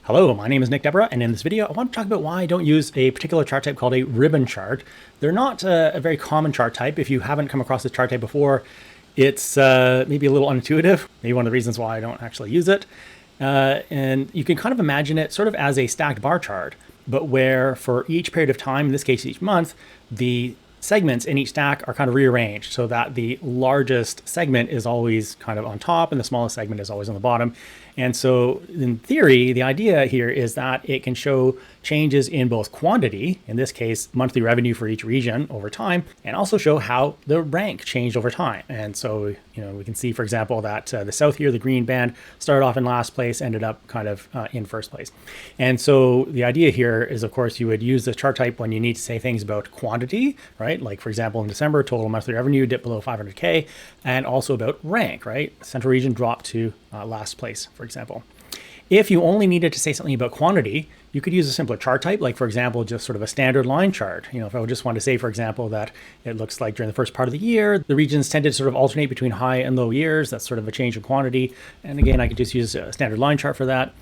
Hello, my name is Nick Deborah, and in this video, I want to talk about why I don't use a particular chart type called a ribbon chart. They're not a very common chart type. If you haven't come across this chart type before, it's maybe a little unintuitive, maybe one of the reasons why I don't actually use it. And you can kind of imagine it sort of as a stacked bar chart, but where for each period of time, in this case each month, the segments in each stack are kind of rearranged so that the largest segment is always kind of on top and the smallest segment is always on the bottom. And so in theory, the idea here is that it can show changes in both quantity, in this case, monthly revenue for each region over time, and also show how the rank changed over time. And so, we can see, for example, that the South here, the green band, started off in last place, ended up kind of in first place. And so the idea here is, of course, you would use the chart type when you need to say things about quantity, right? Like, for example, in December, total monthly revenue dipped below 500K, and also about rank, right? Central region dropped to last place, for example. If you only needed to say something about quantity, you could use a simpler chart type, like, for example, just sort of a standard line chart. If I would just want to say, for example, that it looks like during the first part of the year, the regions tended to sort of alternate between high and low years. That's sort of a change in quantity. And again, I could just use a standard line chart for that.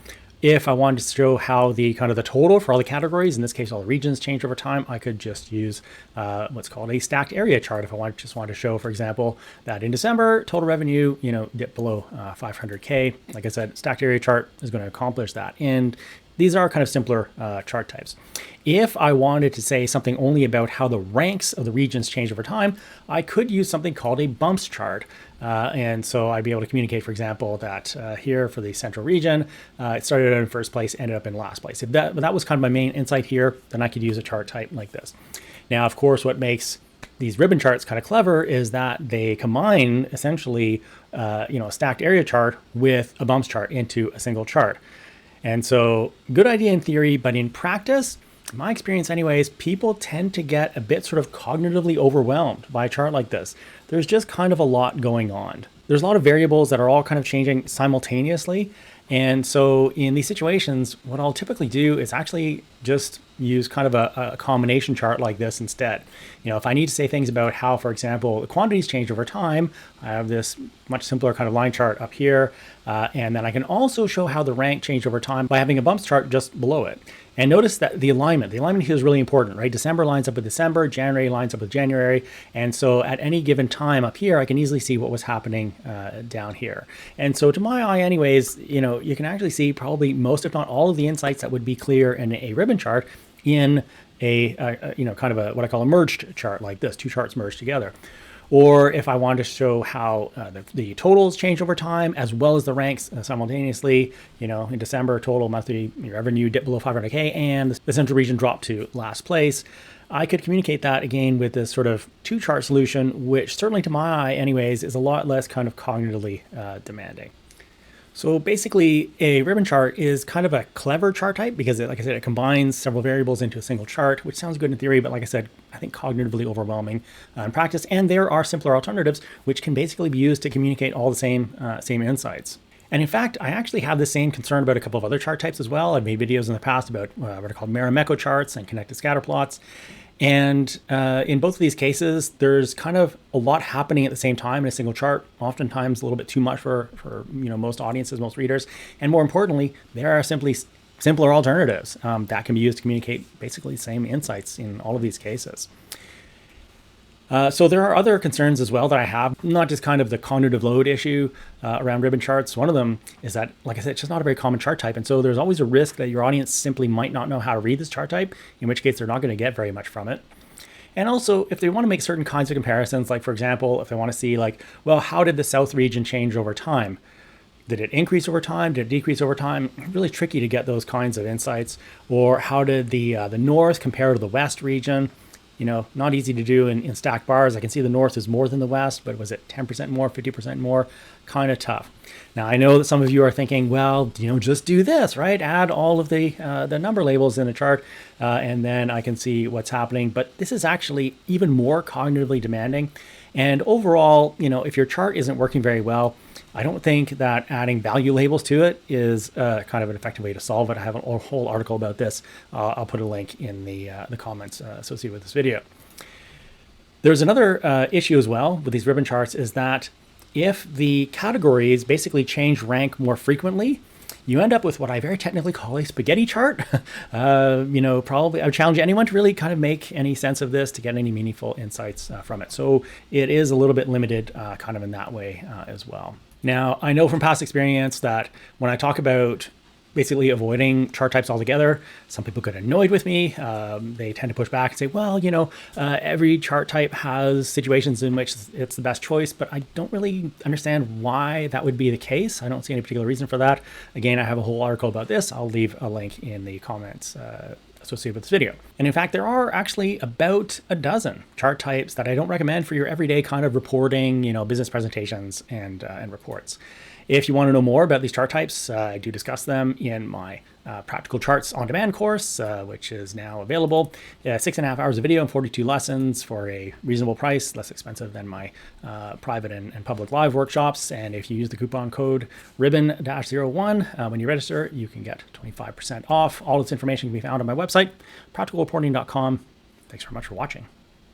If I wanted to show how the kind of the total for all the categories, in this case, all the regions change over time, I could just use what's called a stacked area chart. If I just want to show, for example, that in December, total revenue, dipped below 500K. Like I said, stacked area chart is going to accomplish that. And these are kind of simpler chart types. If I wanted to say something only about how the ranks of the regions change over time, I could use something called a bumps chart. And so I'd be able to communicate, for example, that here for the central region, it started out in first place, ended up in last place. If that was kind of my main insight here, then I could use a chart type like this. Now, of course, what makes these ribbon charts kind of clever is that they combine essentially, a stacked area chart with a bumps chart into a single chart. And so good idea in theory, but in practice, in my experience anyways, people tend to get a bit sort of cognitively overwhelmed by a chart like this. There's just kind of a lot going on. There's a lot of variables that are all kind of changing simultaneously. And so in these situations, what I'll typically do is actually just use kind of a combination chart like this instead. If I need to say things about how, for example, the quantities change over time, I have this much simpler kind of line chart up here. And then I can also show how the rank changed over time by having a bumps chart just below it. And notice that the alignment here is really important, right? December lines up with December, January lines up with January. And so at any given time up here, I can easily see what was happening down here. And so to my eye anyways, you can actually see probably most, if not all of the insights that would be clear in a ribbon chart in a kind of a, what I call a merged chart like this, two charts merged together. Or if I wanted to show how the totals change over time, as well as the ranks simultaneously, in December, total monthly revenue dipped below 500K and the central region dropped to last place, I could communicate that again with this sort of two chart solution, which certainly to my eye anyways, is a lot less kind of cognitively demanding. So basically, a ribbon chart is kind of a clever chart type because, like I said, it combines several variables into a single chart, which sounds good in theory, but like I said, I think cognitively overwhelming in practice. And there are simpler alternatives, which can basically be used to communicate all the same insights. And in fact, I actually have the same concern about a couple of other chart types as well. I've made videos in the past about what are called IMHO charts and connected scatter plots. And in both of these cases, there's kind of a lot happening at the same time in a single chart, oftentimes a little bit too much for most audiences, most readers. And more importantly, there are simply simpler alternatives that can be used to communicate basically the same insights in all of these cases. So there are other concerns as well that I have, not just kind of the cognitive load issue around ribbon charts. One of them is that, like I said, it's just not a very common chart type. And so there's always a risk that your audience simply might not know how to read this chart type, in which case they're not going to get very much from it. And also, if they want to make certain kinds of comparisons, like, for example, if they want to see like, well, how did the South region change over time? Did it increase over time? Did it decrease over time? Really tricky to get those kinds of insights. Or how did the North compare to the West region? Not easy to do in stacked bars. I can see the North is more than the West, but was it 10% more, 50% more? Kind of tough. Now, I know that some of you are thinking, well, just do this, right? Add all of the number labels in the chart, and then I can see what's happening. But this is actually even more cognitively demanding. And overall, if your chart isn't working very well, I don't think that adding value labels to it is kind of an effective way to solve it. I have a whole article about this. I'll put a link in the comments associated with this video. There's another issue as well with these ribbon charts is that if the categories basically change rank more frequently, you end up with what I very technically call a spaghetti chart. Probably I would challenge anyone to really kind of make any sense of this to get any meaningful insights from it. So it is a little bit limited kind of in that way as well. Now, I know from past experience that when I talk about basically avoiding chart types altogether, some people get annoyed with me. They tend to push back and say, well, every chart type has situations in which it's the best choice, but I don't really understand why that would be the case. I don't see any particular reason for that. Again, I have a whole article about this. I'll leave a link in the comments associated with this video. And in fact, there are actually about a dozen chart types that I don't recommend for your everyday kind of reporting, business presentations and reports. If you want to know more about these chart types, I do discuss them in my Practical Charts on Demand course, which is now available. 6.5 hours of video and 42 lessons for a reasonable price, less expensive than my private and public live workshops. And if you use the coupon code ribbon-01 when you register, you can get 25% off. All this information can be found on my website, practicalreporting.com. Thanks very much for watching.